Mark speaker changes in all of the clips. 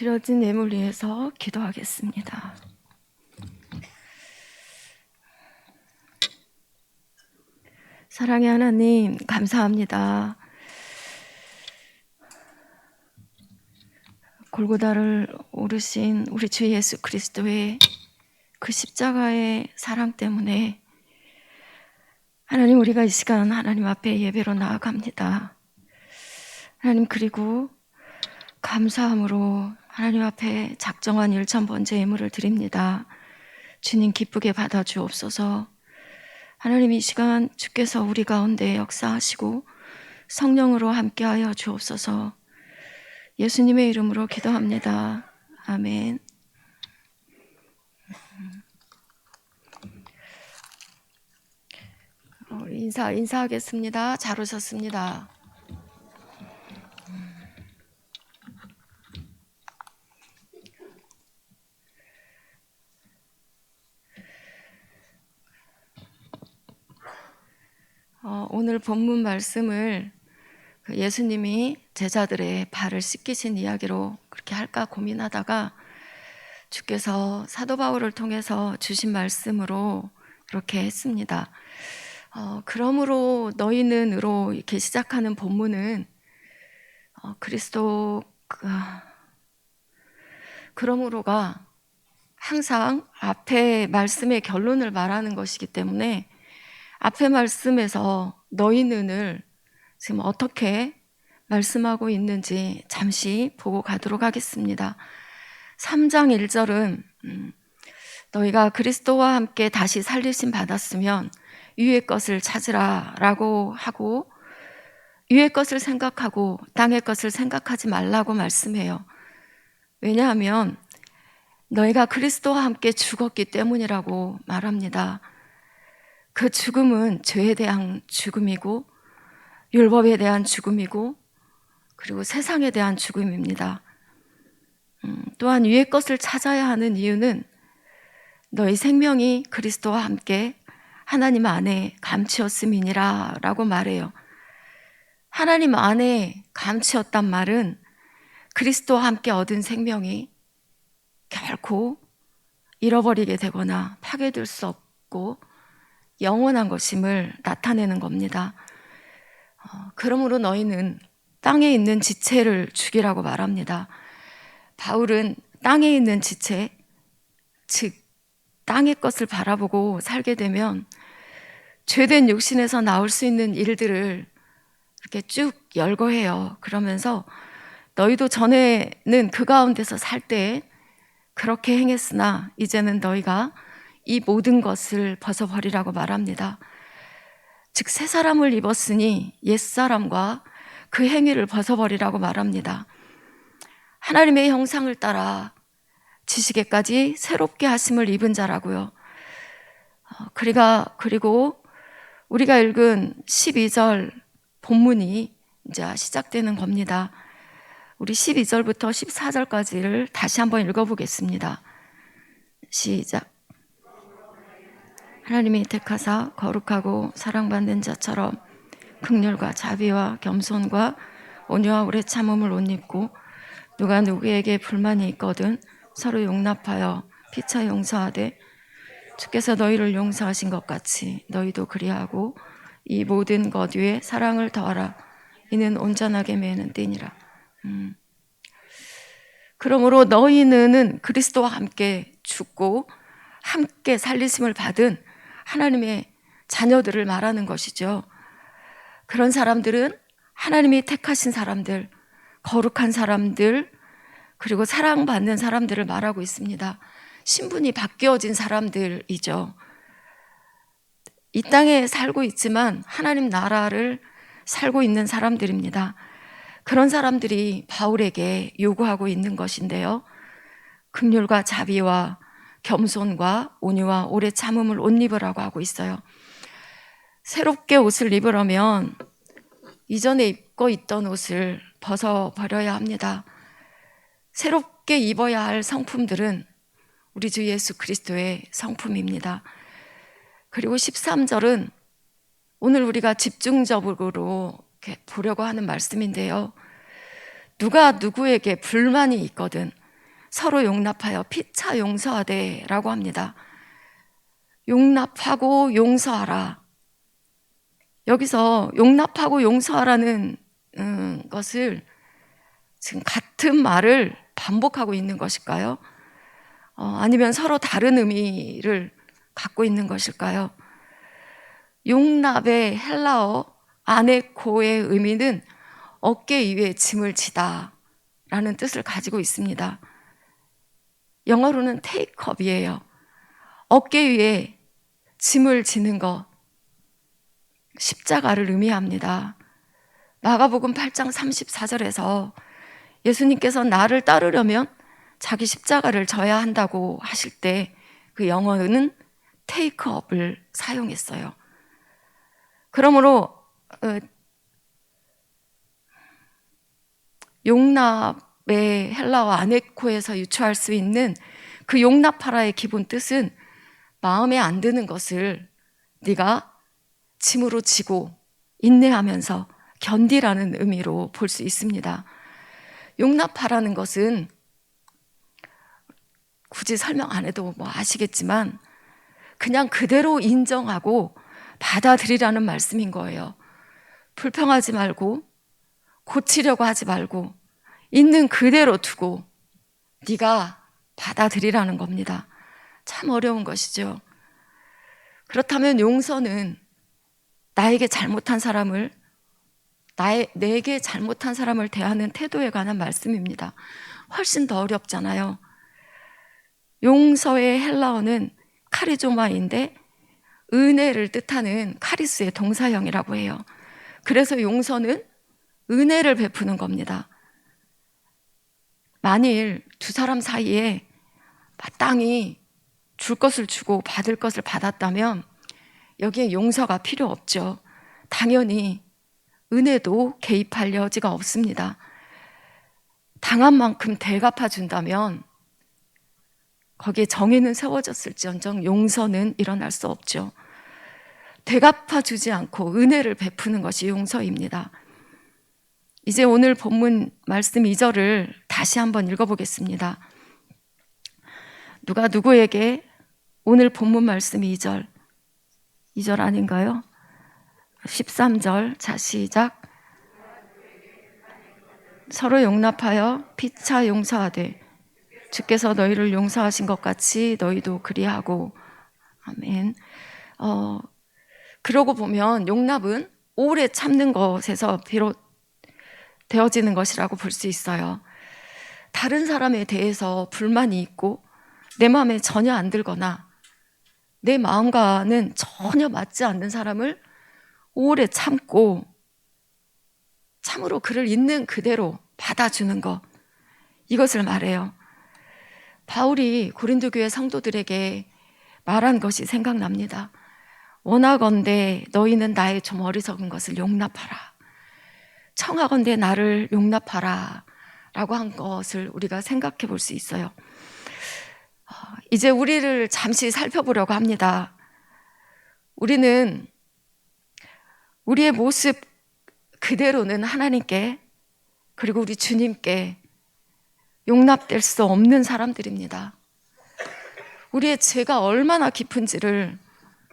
Speaker 1: 드려진 예물 위해서 기도하겠습니다. 사랑의 하나님, 감사합니다. 골고다를 오르신 우리 주 예수 그리스도의 그 십자가의 사랑 때문에 하나님, 우리가 이 시간 하나님 앞에 예배로 나아갑니다. 하나님, 그리고 감사함으로 하나님 앞에 작정한 일천번째 예물을 드립니다. 주님, 기쁘게 받아주옵소서. 하나님, 이 시간 주께서 우리 가운데 역사하시고 성령으로 함께하여 주옵소서. 예수님의 이름으로 기도합니다. 아멘. 인사하겠습니다. 잘 오셨습니다. 오늘 본문 말씀을 예수님이 제자들의 발을 씻기신 이야기로 그렇게 할까 고민하다가 주께서 사도 바울을 통해서 주신 말씀으로 그렇게 했습니다. 그러므로 너희는으로 이렇게 시작하는 본문은 그리스도 그러므로가 항상 앞에 말씀의 결론을 말하는 것이기 때문에 앞에 말씀에서 너희는을 지금 어떻게 말씀하고 있는지 잠시 보고 가도록 하겠습니다. 3장 1절은 너희가 그리스도와 함께 다시 살리심 받았으면 위의 것을 찾으라 라고 하고, 위의 것을 생각하고 땅의 것을 생각하지 말라고 말씀해요. 왜냐하면 너희가 그리스도와 함께 죽었기 때문이라고 말합니다. 그 죽음은 죄에 대한 죽음이고 율법에 대한 죽음이고 그리고 세상에 대한 죽음입니다. 또한 위의 것을 찾아야 하는 이유는 너희 생명이 그리스도와 함께 하나님 안에 감추었음이니라 라고 말해요. 하나님 안에 감추었단 말은 그리스도와 함께 얻은 생명이 결코 잃어버리게 되거나 파괴될 수 없고 영원한 것임을 나타내는 겁니다. 그러므로 너희는 땅에 있는 지체를 죽이라고 말합니다. 바울은 땅에 있는 지체, 즉 땅의 것을 바라보고 살게 되면 죄된 육신에서 나올 수 있는 일들을 이렇게 쭉 열거해요. 그러면서 너희도 전에는 그 가운데서 살 때 그렇게 행했으나 이제는 너희가 이 모든 것을 벗어버리라고 말합니다. 즉 새 사람을 입었으니 옛사람과 그 행위를 벗어버리라고 말합니다. 하나님의 형상을 따라 지식에까지 새롭게 하심을 입은 자라고요. 그리고 우리가 읽은 12절 본문이 이제 시작되는 겁니다. 우리 12절부터 14절까지를 다시 한번 읽어보겠습니다. 시작. 하나님이 택하사 거룩하고 사랑받는 자처럼 긍휼과 자비와 겸손과 온유와 오래 참음을 옷 입고 누가 누구에게 불만이 있거든 서로 용납하여 피차 용서하되 주께서 너희를 용서하신 것 같이 너희도 그리하고 이 모든 것 위에 사랑을 더하라. 이는 온전하게 매는 띠니라. 그러므로 너희는 그리스도와 함께 죽고 함께 살리심을 받은 하나님의 자녀들을 말하는 것이죠. 그런 사람들은 하나님이 택하신 사람들, 거룩한 사람들, 그리고 사랑받는 사람들을 말하고 있습니다. 신분이 바뀌어진 사람들이죠. 이 땅에 살고 있지만 하나님 나라를 살고 있는 사람들입니다. 그런 사람들이 바울에게 요구하고 있는 것인데요. 긍휼과 자비와 겸손과 온유와 오래 참음을 옷 입으라고 하고 있어요. 새롭게 옷을 입으려면 이전에 입고 있던 옷을 벗어버려야 합니다. 새롭게 입어야 할 성품들은 우리 주 예수 그리스도의 성품입니다. 그리고 13절은 오늘 우리가 집중적으로 이렇게 보려고 하는 말씀인데요. 누가 누구에게 불만이 있거든 서로 용납하여 피차 용서하되 라고 합니다. 용납하고 용서하라. 여기서 용납하고 용서하라는 것을 지금 같은 말을 반복하고 있는 것일까요? 아니면 서로 다른 의미를 갖고 있는 것일까요? 용납의 헬라어 아네코의 의미는 어깨 위에 짐을 지다 라는 뜻을 가지고 있습니다. 영어로는 take up이에요. 어깨 위에 짐을 지는 것, 십자가를 의미합니다. 마가복음 8장 34절에서 예수님께서 나를 따르려면 자기 십자가를 져야 한다고 하실 때 그 영어는 take up을 사용했어요. 그러므로 용납의 헬라어 아네코에서 유추할 수 있는 그 용납하라의 기본 뜻은 마음에 안 드는 것을 네가 짐으로 지고 인내하면서 견디라는 의미로 볼 수 있습니다. 용납하라는 것은 굳이 설명 안 해도 뭐 아시겠지만 그냥 그대로 인정하고 받아들이라는 말씀인 거예요. 불평하지 말고 고치려고 하지 말고 있는 그대로 두고 네가 받아들이라는 겁니다. 참 어려운 것이죠. 그렇다면 용서는 나에게 잘못한 사람을 내게 잘못한 사람을 대하는 태도에 관한 말씀입니다. 훨씬 더 어렵잖아요. 용서의 헬라어는 카리조마인데 은혜를 뜻하는 카리스의 동사형이라고 해요. 그래서 용서는 은혜를 베푸는 겁니다. 만일 두 사람 사이에 마땅히 줄 것을 주고 받을 것을 받았다면 여기에 용서가 필요 없죠. 당연히 은혜도 개입할 여지가 없습니다. 당한 만큼 대갚아 준다면 거기에 정의는 세워졌을지언정 용서는 일어날 수 없죠. 되갚아 주지 않고 은혜를 베푸는 것이 용서입니다. 이제 오늘 본문 말씀 2절을 다시 한번 읽어보겠습니다. 누가 누구에게 오늘 본문 말씀 2절 아닌가요? 13절 자 시작. 서로 용납하여 피차 용서하되 주께서 너희를 용서하신 것 같이 너희도 그리하고. 아멘. 그러고 보면 용납은 오래 참는 것에서 비롯되어지는 것이라고 볼 수 있어요. 다른 사람에 대해서 불만이 있고 내 마음에 전혀 안 들거나 내 마음과는 전혀 맞지 않는 사람을 오래 참고 참으로 그를 있는 그대로 받아주는 것, 이것을 말해요. 바울이 고린도 교회 성도들에게 말한 것이 생각납니다. 원하건대 너희는 나의 좀 어리석은 것을 용납하라. 청하건대 나를 용납하라 라고 한 것을 우리가 생각해 볼 수 있어요. 이제 우리를 잠시 살펴보려고 합니다. 우리는 우리의 모습 그대로는 하나님께 그리고 우리 주님께 용납될 수 없는 사람들입니다. 우리의 죄가 얼마나 깊은지를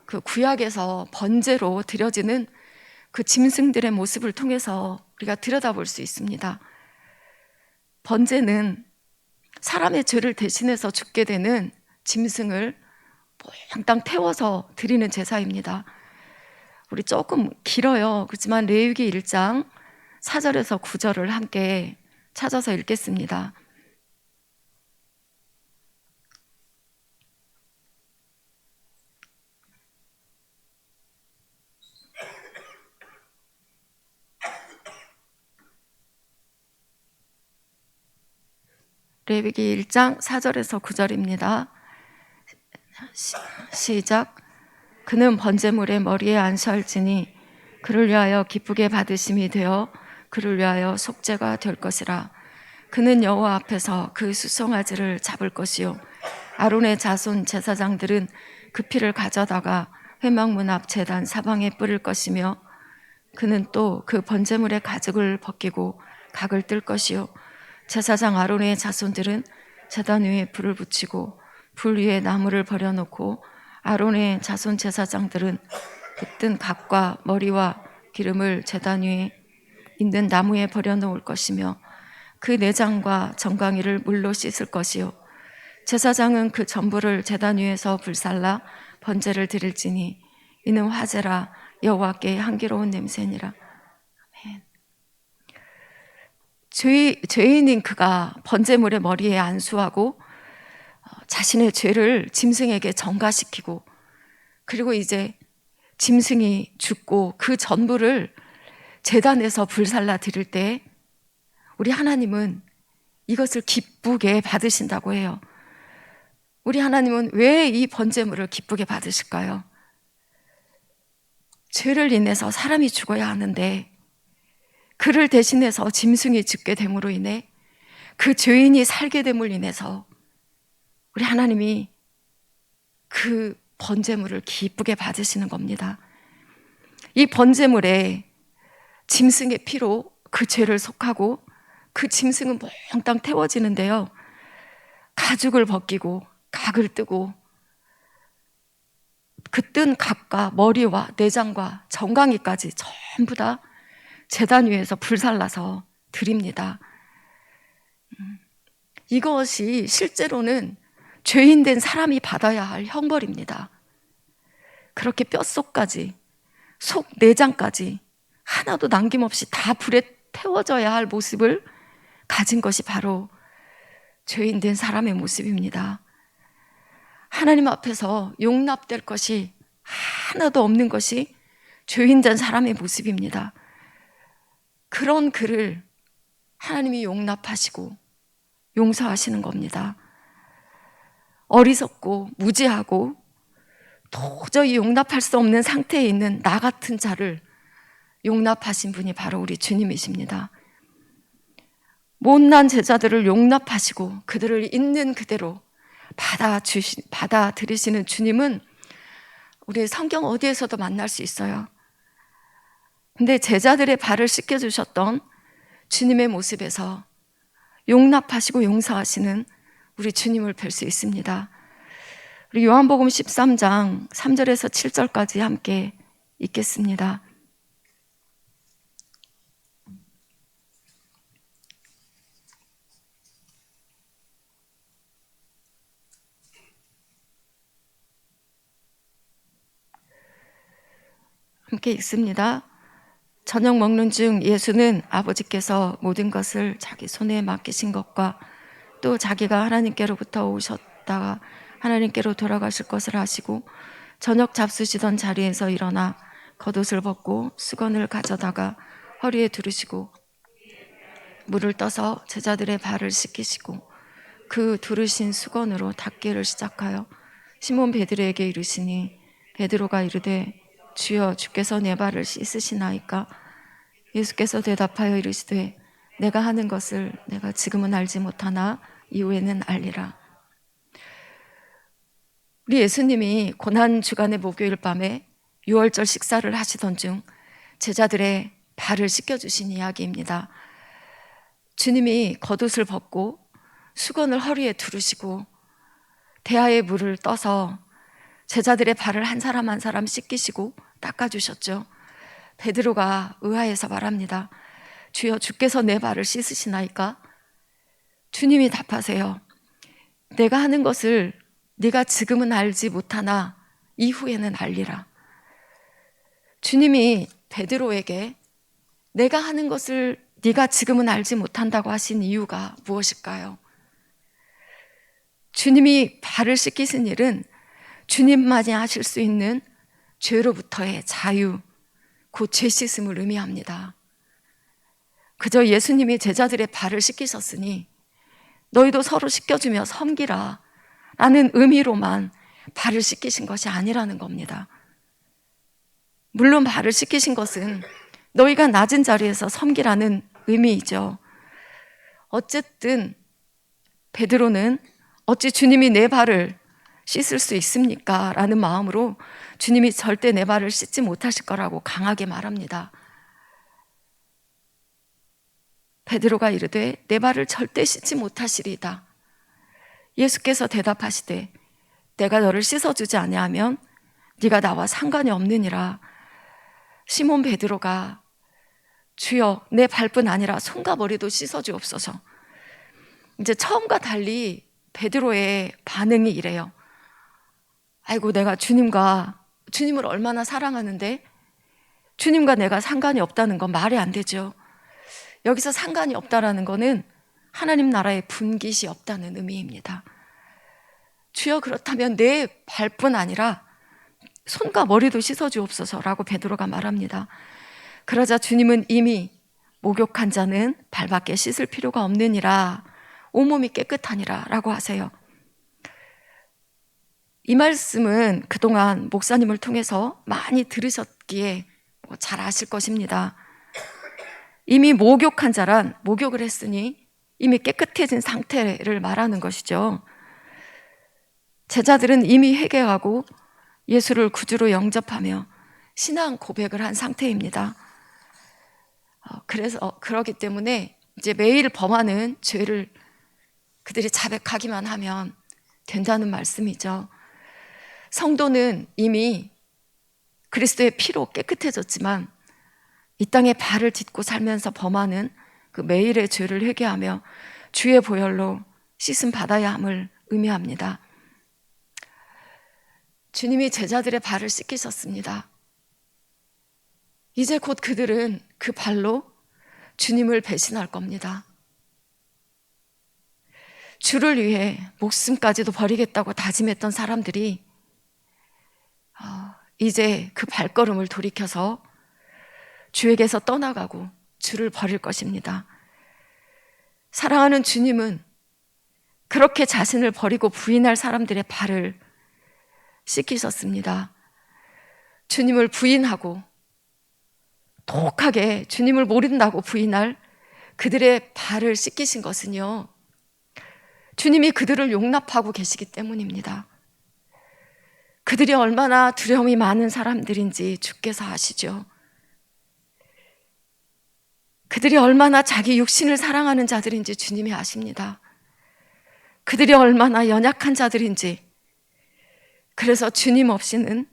Speaker 1: 그 구약에서 번제로 드려지는 그 짐승들의 모습을 통해서 우리가 들여다볼 수 있습니다. 번제는 사람의 죄를 대신해서 죽게 되는 짐승을 몽땅 태워서 드리는 제사입니다. 우리 조금 길어요. 그렇지만 레위기 1장 4절에서 9절을 함께 찾아서 읽겠습니다. 레위기 1장 4절에서 9절입니다. 시작. 그는 번제물의 머리에 안수할지니 그를 위하여 기쁘게 받으심이 되어 그를 위하여 속죄가 될 것이라. 그는 여호와 앞에서 그 수송아지를 잡을 것이요 아론의 자손 제사장들은 그 피를 가져다가 회막문 앞 제단 사방에 뿌릴 것이며 그는 또 그 번제물의 가죽을 벗기고 각을 뜰 것이요 제사장 아론의 자손들은 제단 위에 불을 붙이고 불 위에 나무를 버려놓고 아론의 자손 제사장들은 붙든 각과 머리와 기름을 제단 위에 있는 나무에 버려놓을 것이며 그 내장과 정강이를 물로 씻을 것이요 제사장은 그 전부를 제단 위에서 불살라 번제를 드릴지니 이는 화제라 여호와께 향기로운 냄새니라. 아멘. 죄인인 그가 번제물의 머리에 안수하고 자신의 죄를 짐승에게 전가시키고 그리고 이제 짐승이 죽고 그 전부를 제단에서 불살라 드릴 때 우리 하나님은 이것을 기쁘게 받으신다고 해요. 우리 하나님은 왜 이 번제물을 기쁘게 받으실까요? 죄를 인해서 사람이 죽어야 하는데 그를 대신해서 짐승이 죽게 됨으로 인해 그 죄인이 살게 됨을 인해서 우리 하나님이 그 번제물을 기쁘게 받으시는 겁니다. 이 번제물에 짐승의 피로 그 죄를 속하고 그 짐승은 몽땅 태워지는데요. 가죽을 벗기고 각을 뜨고 그 뜬 각과 머리와 내장과 정강이까지 전부 다 제단 위에서 불살라서 드립니다. 이것이 실제로는 죄인 된 사람이 받아야 할 형벌입니다. 그렇게 뼛속까지 속 내장까지 하나도 남김없이 다 불에 태워져야 할 모습을 가진 것이 바로 죄인 된 사람의 모습입니다. 하나님 앞에서 용납될 것이 하나도 없는 것이 죄인 된 사람의 모습입니다. 그런 그를 하나님이 용납하시고 용서하시는 겁니다. 어리석고 무지하고 도저히 용납할 수 없는 상태에 있는 나 같은 자를 용납하신 분이 바로 우리 주님이십니다. 못난 제자들을 용납하시고 그들을 있는 그대로 받아들이시는 주님은 우리 성경 어디에서도 만날 수 있어요. 근데 제자들의 발을 씻겨주셨던 주님의 모습에서 용납하시고 용서하시는 우리 주님을 뵐 수 있습니다. 우리 요한복음 13장 3절에서 7절까지 함께 읽겠습니다. 함께 읽습니다. 저녁 먹는 중 예수는 아버지께서 모든 것을 자기 손에 맡기신 것과 또 자기가 하나님께로부터 오셨다가 하나님께로 돌아가실 것을 아시고 저녁 잡수시던 자리에서 일어나 겉옷을 벗고 수건을 가져다가 허리에 두르시고 물을 떠서 제자들의 발을 씻기시고 그 두르신 수건으로 닦기를 시작하여 시몬 베드로에게 이르시니 베드로가 이르되 주여 주께서 내 발을 씻으시나이까? 예수께서 대답하여 이르시되 내가 하는 것을 내가 지금은 알지 못하나 이후에는 알리라. 우리 예수님이 고난주간의 목요일 밤에 유월절 식사를 하시던 중 제자들의 발을 씻겨주신 이야기입니다. 주님이 겉옷을 벗고 수건을 허리에 두르시고 대야에 물을 떠서 제자들의 발을 한 사람 한 사람 씻기시고 닦아주셨죠. 베드로가 의아해서 말합니다. 주여 주께서 내 발을 씻으시나이까? 주님이 답하세요. 내가 하는 것을 네가 지금은 알지 못하나 이후에는 알리라. 주님이 베드로에게 내가 하는 것을 네가 지금은 알지 못한다고 하신 이유가 무엇일까요? 주님이 발을 씻기신 일은 주님만이 하실 수 있는 죄로부터의 자유, 곧 죄 씻음을 의미합니다. 그저 예수님이 제자들의 발을 씻기셨으니 너희도 서로 씻겨주며 섬기라 라는 의미로만 발을 씻기신 것이 아니라는 겁니다. 물론 발을 씻기신 것은 너희가 낮은 자리에서 섬기라는 의미이죠. 어쨌든 베드로는 어찌 주님이 내 발을 씻을 수 있습니까? 라는 마음으로 주님이 절대 내 발을 씻지 못하실 거라고 강하게 말합니다. 베드로가 이르되 내 발을 절대 씻지 못하시리이다. 예수께서 대답하시되 내가 너를 씻어주지 아니하면 네가 나와 상관이 없느니라. 시몬 베드로가 주여 내 발뿐 아니라 손과 머리도 씻어주옵소서. 이제 처음과 달리 베드로의 반응이 이래요. 아이고, 내가 주님을 얼마나 사랑하는데 주님과 내가 상관이 없다는 건 말이 안 되죠. 여기서 상관이 없다라는 거는 하나님 나라에 분깃이 없다는 의미입니다. 주여, 그렇다면 내 발뿐 아니라 손과 머리도 씻어주옵소서라고 베드로가 말합니다. 그러자 주님은 이미 목욕한 자는 발밖에 씻을 필요가 없느니라, 온몸이 깨끗하니라 라고 하세요. 이 말씀은 그동안 목사님을 통해서 많이 들으셨기에 잘 아실 것입니다. 이미 목욕한 자란 목욕을 했으니 이미 깨끗해진 상태를 말하는 것이죠. 제자들은 이미 회개하고 예수를 구주로 영접하며 신앙 고백을 한 상태입니다. 그러기 때문에 이제 매일 범하는 죄를 그들이 자백하기만 하면 된다는 말씀이죠. 성도는 이미 그리스도의 피로 깨끗해졌지만 이 땅에 발을 딛고 살면서 범하는 그 매일의 죄를 회개하며 주의 보혈로 씻음 받아야 함을 의미합니다. 주님이 제자들의 발을 씻기셨습니다. 이제 곧 그들은 그 발로 주님을 배신할 겁니다. 주를 위해 목숨까지도 버리겠다고 다짐했던 사람들이 이제 그 발걸음을 돌이켜서 주에게서 떠나가고 주를 버릴 것입니다. 사랑하는 주님은 그렇게 자신을 버리고 부인할 사람들의 발을 씻기셨습니다. 주님을 부인하고 독하게 주님을 모른다고 부인할 그들의 발을 씻기신 것은요, 주님이 그들을 용납하고 계시기 때문입니다. 그들이 얼마나 두려움이 많은 사람들인지 주께서 아시죠. 그들이 얼마나 자기 육신을 사랑하는 자들인지 주님이 아십니다. 그들이 얼마나 연약한 자들인지, 그래서 주님 없이는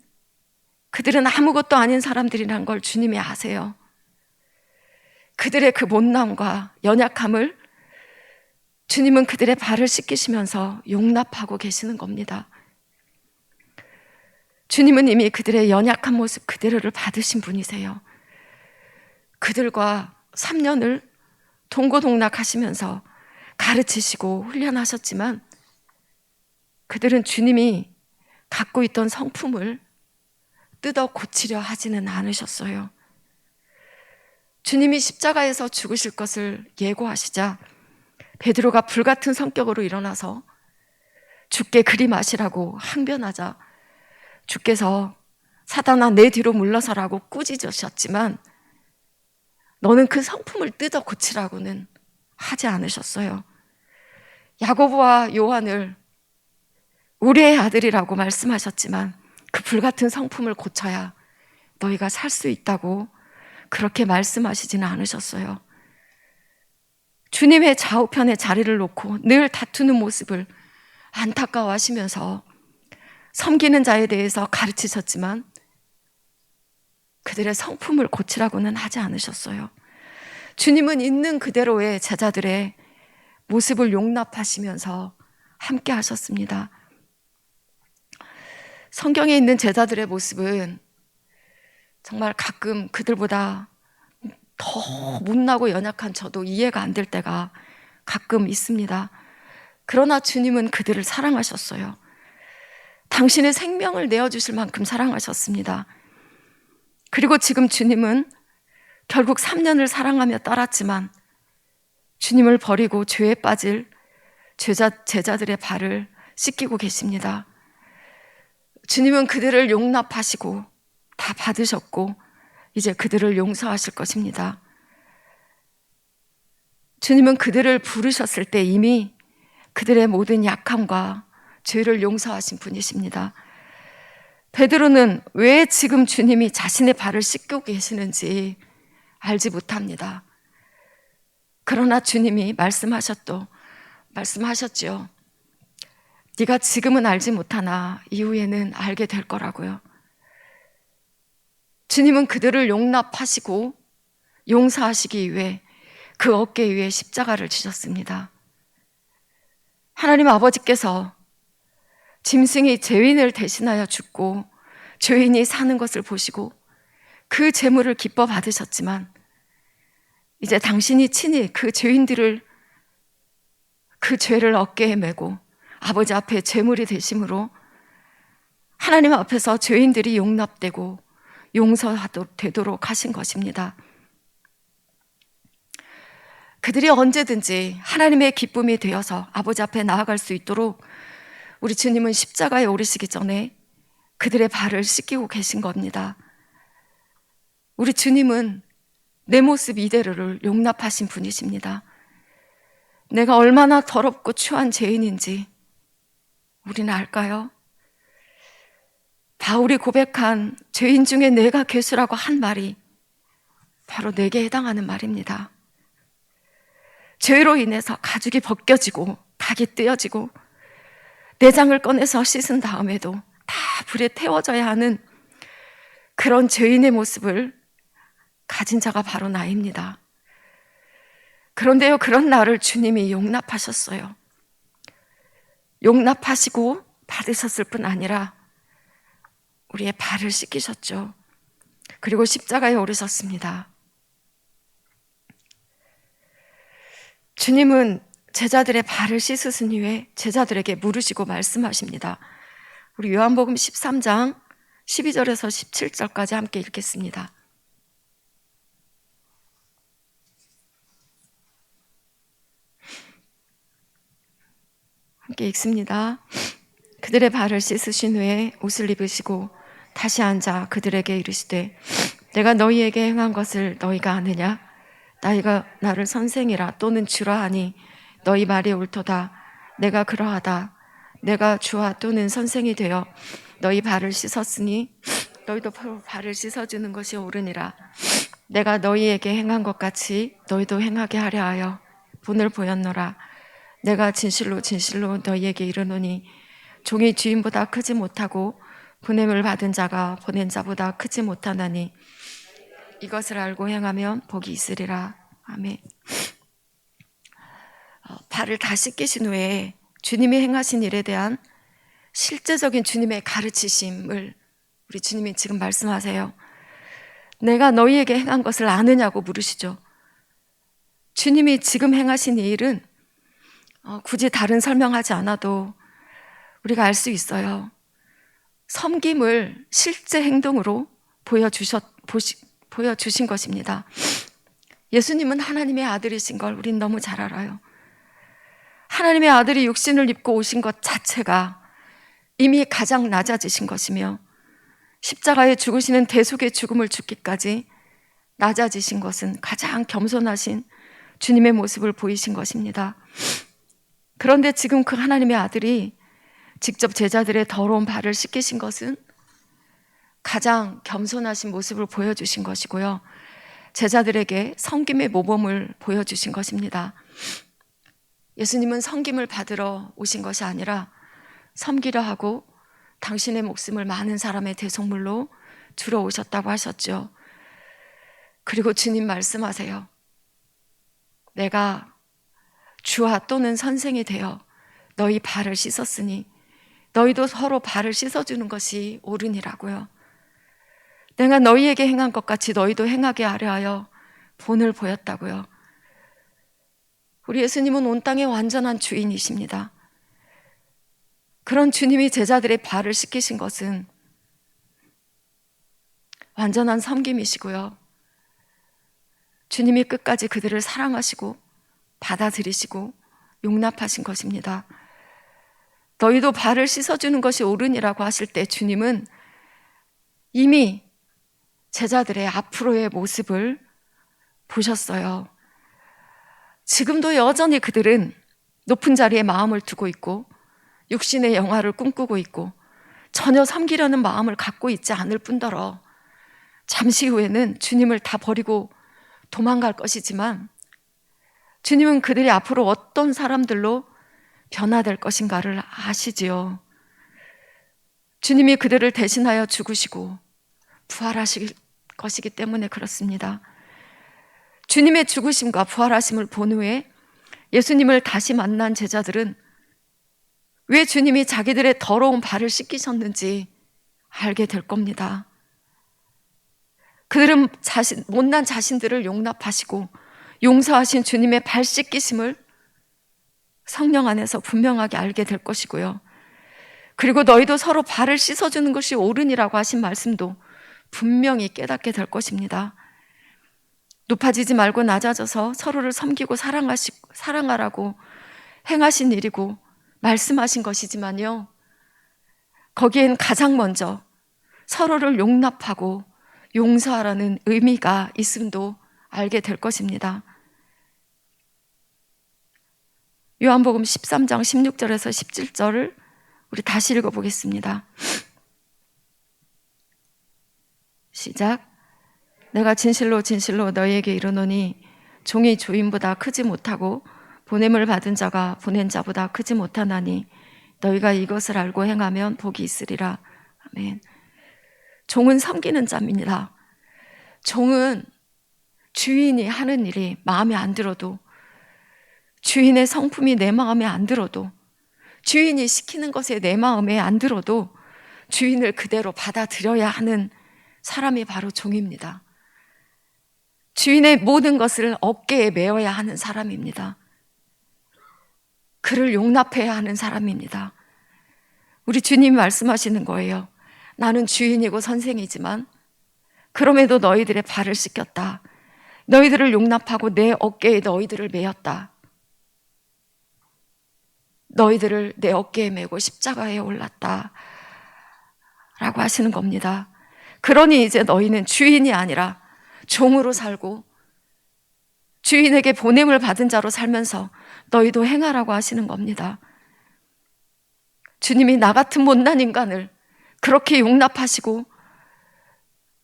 Speaker 1: 그들은 아무것도 아닌 사람들이란 걸 주님이 아세요. 그들의 그 못남과 연약함을 주님은 그들의 발을 씻기시면서 용납하고 계시는 겁니다. 주님은 이미 그들의 연약한 모습 그대로를 받으신 분이세요. 그들과 3년을 동고동락하시면서 가르치시고 훈련하셨지만 그들은 주님이 갖고 있던 성품을 뜯어 고치려 하지는 않으셨어요. 주님이 십자가에서 죽으실 것을 예고하시자 베드로가 불같은 성격으로 일어나서 주께 그리 마시라고 항변하자 주께서 사단아 내 뒤로 물러서라고 꾸짖으셨지만 너는 그 성품을 뜯어 고치라고는 하지 않으셨어요. 야고보와 요한을 우리의 아들이라고 말씀하셨지만 그 불같은 성품을 고쳐야 너희가 살 수 있다고 그렇게 말씀하시지는 않으셨어요. 주님의 좌우편에 자리를 놓고 늘 다투는 모습을 안타까워하시면서 섬기는 자에 대해서 가르치셨지만 그들의 성품을 고치라고는 하지 않으셨어요. 주님은 있는 그대로의 제자들의 모습을 용납하시면서 함께 하셨습니다. 성경에 있는 제자들의 모습은 정말 가끔 그들보다 더 못나고 연약한 저도 이해가 안 될 때가 가끔 있습니다. 그러나 주님은 그들을 사랑하셨어요. 당신의 생명을 내어주실 만큼 사랑하셨습니다. 그리고 지금 주님은 결국 3년을 사랑하며 따랐지만 주님을 버리고 죄에 빠질 제자들의 발을 씻기고 계십니다. 주님은 그들을 용납하시고 다 받으셨고 이제 그들을 용서하실 것입니다. 주님은 그들을 부르셨을 때 이미 그들의 모든 약함과 죄를 용서하신 분이십니다. 베드로는 왜 지금 주님이 자신의 발을 씻고 계시는지 알지 못합니다. 그러나 주님이 말씀하셨죠. 네가 지금은 알지 못하나 이후에는 알게 될 거라고요. 주님은 그들을 용납하시고 용서하시기 위해 그 어깨 위에 십자가를 지셨습니다. 하나님 아버지께서 짐승이 죄인을 대신하여 죽고 죄인이 사는 것을 보시고 그 재물을 기뻐 받으셨지만 이제 당신이 친히 그 죄인들을 그 죄를 어깨에 메고 아버지 앞에 죄물이 되심으로 하나님 앞에서 죄인들이 용납되고 용서되도록 하신 것입니다. 그들이 언제든지 하나님의 기쁨이 되어서 아버지 앞에 나아갈 수 있도록 우리 주님은 십자가에 오르시기 전에 그들의 발을 씻기고 계신 겁니다. 우리 주님은 내 모습 이대로를 용납하신 분이십니다. 내가 얼마나 더럽고 추한 죄인인지 우리는 알까요? 바울이 고백한 죄인 중에 내가 괴수라고 한 말이 바로 내게 해당하는 말입니다. 죄로 인해서 가죽이 벗겨지고 닭이 떼어지고 내장을 꺼내서 씻은 다음에도 다 불에 태워져야 하는 그런 죄인의 모습을 가진 자가 바로 나입니다. 그런데요, 그런 나를 주님이 용납하셨어요. 용납하시고 받으셨을 뿐 아니라 우리의 발을 씻기셨죠. 그리고 십자가에 오르셨습니다. 주님은 제자들의 발을 씻으신 후에 제자들에게 물으시고 말씀하십니다. 우리 요한복음 13장 12절에서 17절까지 함께 읽겠습니다. 함께 읽습니다. 그들의 발을 씻으신 후에 옷을 입으시고 다시 앉아 그들에게 이르시되 내가 너희에게 행한 것을 너희가 아느냐? 너희가 나를 선생이라 또는 주라 하니 너희 말이 옳도다. 내가 그러하다. 내가 주와 또는 선생이 되어 너희 발을 씻었으니 너희도 발을 씻어주는 것이 옳으니라. 내가 너희에게 행한 것 같이 너희도 행하게 하려 하여 본을 보였노라. 내가 진실로 진실로 너희에게 이르노니 종이 주인보다 크지 못하고 보냄을 받은 자가 보낸 자보다 크지 못하나니 이것을 알고 행하면 복이 있으리라. 아멘. 발을 다 씻기신 후에 주님이 행하신 일에 대한 실제적인 주님의 가르치심을 우리 주님이 지금 말씀하세요. 내가 너희에게 행한 것을 아느냐고 물으시죠. 주님이 지금 행하신 이 일은 굳이 다른 설명하지 않아도 우리가 알 수 있어요. 섬김을 실제 행동으로 보여주신 것입니다. 예수님은 하나님의 아들이신 걸 우린 너무 잘 알아요. 하나님의 아들이 육신을 입고 오신 것 자체가 이미 가장 낮아지신 것이며 십자가에 죽으시는 대속의 죽음을 죽기까지 낮아지신 것은 가장 겸손하신 주님의 모습을 보이신 것입니다. 그런데 지금 그 하나님의 아들이 직접 제자들의 더러운 발을 씻기신 것은 가장 겸손하신 모습을 보여주신 것이고요. 제자들에게 섬김의 모범을 보여주신 것입니다. 예수님은 섬김을 받으러 오신 것이 아니라 섬기려 하고 당신의 목숨을 많은 사람의 대속물로 주러 오셨다고 하셨죠. 그리고 주님 말씀하세요. 내가 주와 또는 선생이 되어 너희 발을 씻었으니 너희도 서로 발을 씻어주는 것이 옳으니라고요. 내가 너희에게 행한 것 같이 너희도 행하게 하려 하여 본을 보였다고요. 우리 예수님은 온 땅의 완전한 주인이십니다. 그런 주님이 제자들의 발을 씻기신 것은 완전한 섬김이시고요. 주님이 끝까지 그들을 사랑하시고 받아들이시고 용납하신 것입니다. 너희도 발을 씻어주는 것이 옳으니라고 하실 때 주님은 이미 제자들의 앞으로의 모습을 보셨어요. 지금도 여전히 그들은 높은 자리에 마음을 두고 있고 육신의 영화를 꿈꾸고 있고 전혀 섬기려는 마음을 갖고 있지 않을 뿐더러 잠시 후에는 주님을 다 버리고 도망갈 것이지만 주님은 그들이 앞으로 어떤 사람들로 변화될 것인가를 아시지요. 주님이 그들을 대신하여 죽으시고 부활하실 것이기 때문에 그렇습니다. 주님의 죽으심과 부활하심을 본 후에 예수님을 다시 만난 제자들은 왜 주님이 자기들의 더러운 발을 씻기셨는지 알게 될 겁니다. 그들은 못난 자신들을 용납하시고 용서하신 주님의 발 씻기심을 성령 안에서 분명하게 알게 될 것이고요. 그리고 너희도 서로 발을 씻어주는 것이 옳으니라고 하신 말씀도 분명히 깨닫게 될 것입니다. 높아지지 말고 낮아져서 서로를 섬기고 사랑하라고 행하신 일이고 말씀하신 것이지만요, 거기엔 가장 먼저 서로를 용납하고 용서하라는 의미가 있음도 알게 될 것입니다. 요한복음 13장 16절에서 17절을 우리 다시 읽어보겠습니다. 시작. 내가 진실로 진실로 너희에게 이르노니 종이 주인보다 크지 못하고 보냄을 받은 자가 보낸 자보다 크지 못하나니 너희가 이것을 알고 행하면 복이 있으리라. 아멘. 종은 섬기는 자입니다. 종은 주인이 하는 일이 마음에 안 들어도, 주인의 성품이 내 마음에 안 들어도, 주인이 시키는 것에 내 마음에 안 들어도 주인을 그대로 받아들여야 하는 사람이 바로 종입니다. 주인의 모든 것을 어깨에 메어야 하는 사람입니다. 그를 용납해야 하는 사람입니다. 우리 주님이 말씀하시는 거예요. 나는 주인이고 선생이지만 그럼에도 너희들의 발을 씻겼다. 너희들을 용납하고 내 어깨에 너희들을 메었다. 너희들을 내 어깨에 메고 십자가에 올랐다 라고 하시는 겁니다. 그러니 이제 너희는 주인이 아니라 종으로 살고 주인에게 보냄을 받은 자로 살면서 너희도 행하라고 하시는 겁니다. 주님이 나 같은 못난 인간을 그렇게 용납하시고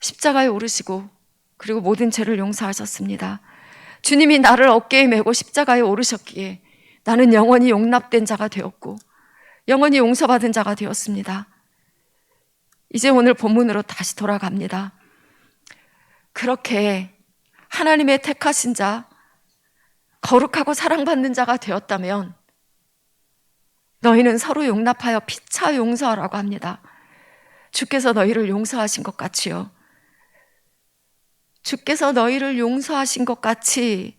Speaker 1: 십자가에 오르시고 그리고 모든 죄를 용서하셨습니다. 주님이 나를 어깨에 메고 십자가에 오르셨기에 나는 영원히 용납된 자가 되었고 영원히 용서받은 자가 되었습니다. 이제 오늘 본문으로 다시 돌아갑니다. 그렇게 하나님의 택하신 자, 거룩하고 사랑받는 자가 되었다면 너희는 서로 용납하여 피차 용서하라고 합니다. 주께서 너희를 용서하신 것 같이요. 주께서 너희를 용서하신 것 같이,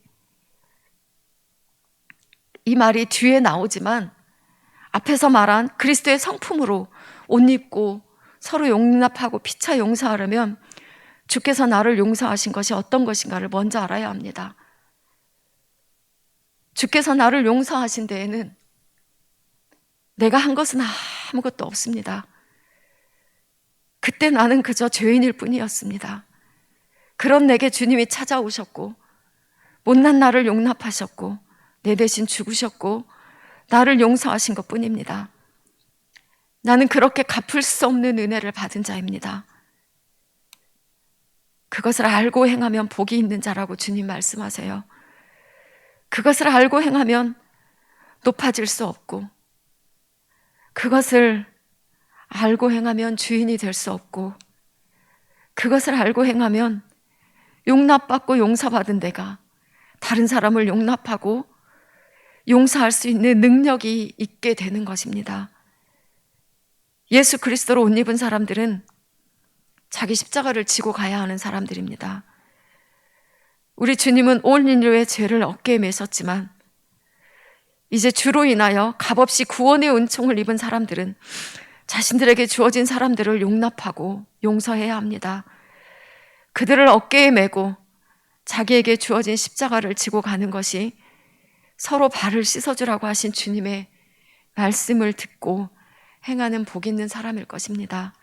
Speaker 1: 이 말이 뒤에 나오지만 앞에서 말한 그리스도의 성품으로 옷 입고 서로 용납하고 피차 용서하려면 주께서 나를 용서하신 것이 어떤 것인가를 먼저 알아야 합니다. 주께서 나를 용서하신 데에는 내가 한 것은 아무것도 없습니다. 그때 나는 그저 죄인일 뿐이었습니다. 그런 내게 주님이 찾아오셨고 못난 나를 용납하셨고 내 대신 죽으셨고 나를 용서하신 것뿐입니다. 나는 그렇게 갚을 수 없는 은혜를 받은 자입니다. 그것을 알고 행하면 복이 있는 자라고 주님 말씀하세요. 그것을 알고 행하면 높아질 수 없고, 그것을 알고 행하면 주인이 될 수 없고, 그것을 알고 행하면 용납받고 용서받은 내가 다른 사람을 용납하고 용서할 수 있는 능력이 있게 되는 것입니다. 예수 그리스도로 옷 입은 사람들은 자기 십자가를 지고 가야 하는 사람들입니다. 우리 주님은 온 인류의 죄를 어깨에 메셨지만 이제 주로 인하여 값없이 구원의 은총을 입은 사람들은 자신들에게 주어진 사람들을 용납하고 용서해야 합니다. 그들을 어깨에 메고 자기에게 주어진 십자가를 지고 가는 것이 서로 발을 씻어주라고 하신 주님의 말씀을 듣고 행하는 복 있는 사람일 것입니다.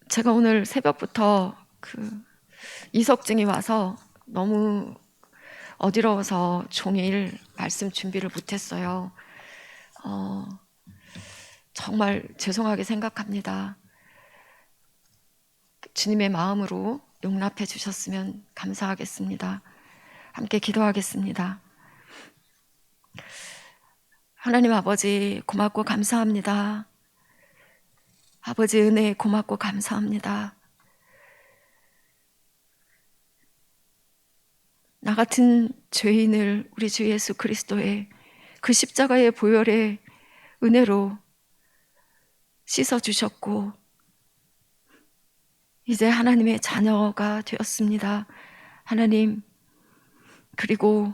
Speaker 1: 제가 오늘 새벽부터 이석증이 와서 너무 어지러워서 종일 말씀 준비를 못했어요. 정말 죄송하게 생각합니다. 주님의 마음으로 용납해 주셨으면 감사하겠습니다. 함께 기도하겠습니다. 하나님 아버지 고맙고 감사합니다. 아버지 은혜 고맙고 감사합니다. 나 같은 죄인을 우리 주 예수 그리스도의 그 십자가의 보혈의 은혜로 씻어주셨고 이제 하나님의 자녀가 되었습니다. 하나님, 그리고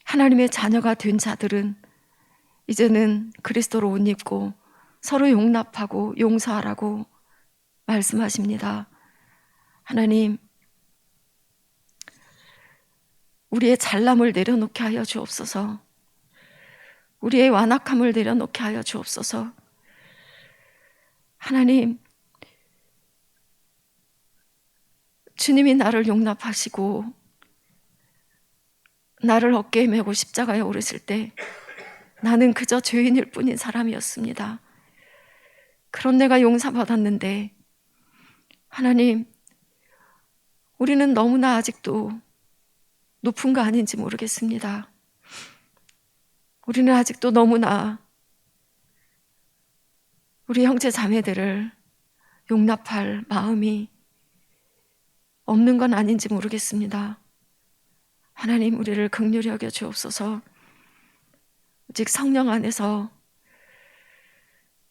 Speaker 1: 하나님의 자녀가 된 자들은 이제는 그리스도로 옷 입고 서로 용납하고 용서하라고 말씀하십니다. 하나님, 우리의 잘남을 내려놓게 하여 주옵소서. 우리의 완악함을 내려놓게 하여 주옵소서. 하나님, 주님이 나를 용납하시고 나를 어깨에 메고 십자가에 오르실 때 나는 그저 죄인일 뿐인 사람이었습니다. 그런 내가 용서받았는데 하나님, 우리는 너무나 아직도 높은 거 아닌지 모르겠습니다. 우리는 아직도 너무나 우리 형제 자매들을 용납할 마음이 없는 건 아닌지 모르겠습니다. 하나님, 우리를 긍휼히 여겨 주옵소서. 오직 성령 안에서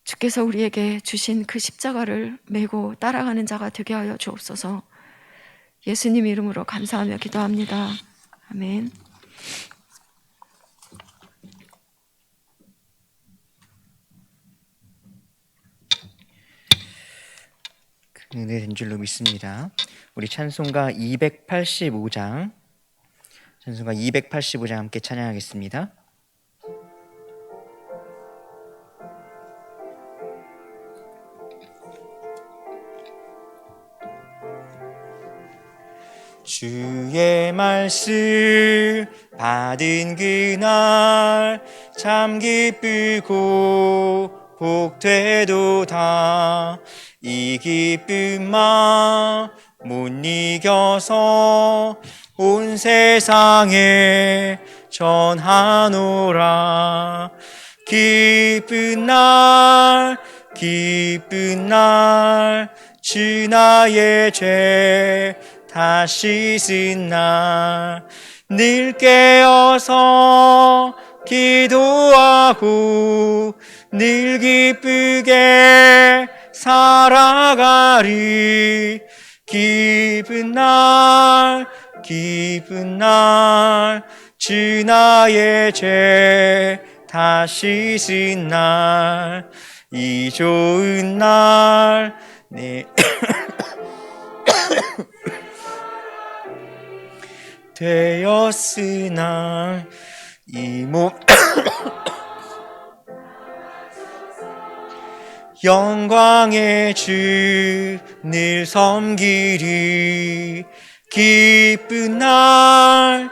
Speaker 1: 주께서 우리에게 주신 그 십자가를 메고 따라가는 자가 되게 하여 주옵소서. 예수님 이름으로 감사하며 기도합니다. 아멘.
Speaker 2: 은혜 된 줄로 믿습니다. 우리 찬송가 285장 함께 찬양하겠습니다. 주의 말씀 받은 그날 참 기쁘고 복되도다. 이 기쁜 마음 못 이겨서 온 세상에 전하노라. 기쁜 날 주 나의 죄 다 씻은 날 늘 깨어서 기도하고 늘 기쁘게 살아가리. 기쁜 날 주 나의 죄 다 씻은 날 이 좋은 날 내 되었으나 이 몸 영광의 주 늘 섬기리. 기쁜 날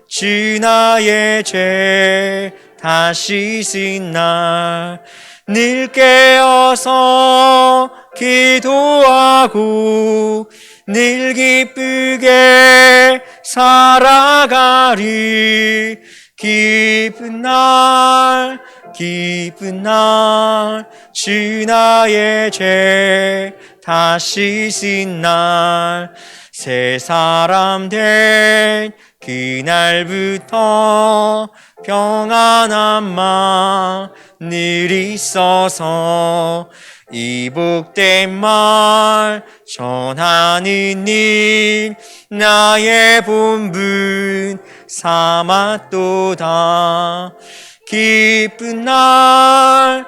Speaker 2: 주 나의 죄 다 씻은 날 늘 깨어서 기도하고 늘 기쁘게 살아가리. 기쁜 날 주 나의 죄 다 씻은 날 새 사람 된 그날부터 평안한 마음 늘 있어서 이 복된 말 전하는 일 나의 본분 삼았도다. 기쁜 날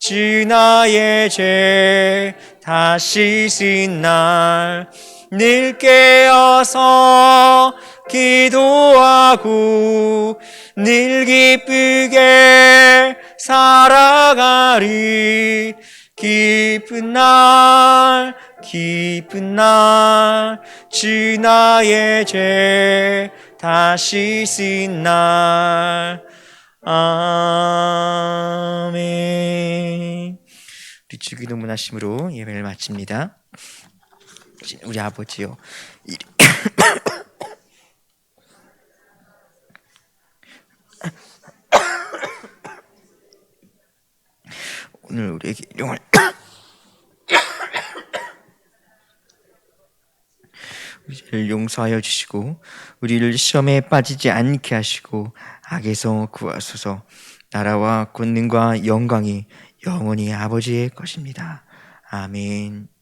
Speaker 2: 주 나의 죄 다 씻은 날 늘 깨어서 기도하고 늘 기쁘게 살아가리. 기쁜 날 주 나의 죄 다 씻은 날. 아멘. 우리 주기도 문하심으로 예배를 마칩니다. 우리 아버지요, 오늘 우리에게 일용할 우리를 용서하여 주시고 우리를 시험에 빠지지 않게 하시고 악에서 구하소서. 나라와 권능과 영광이 영원히 아버지의 것입니다. 아멘.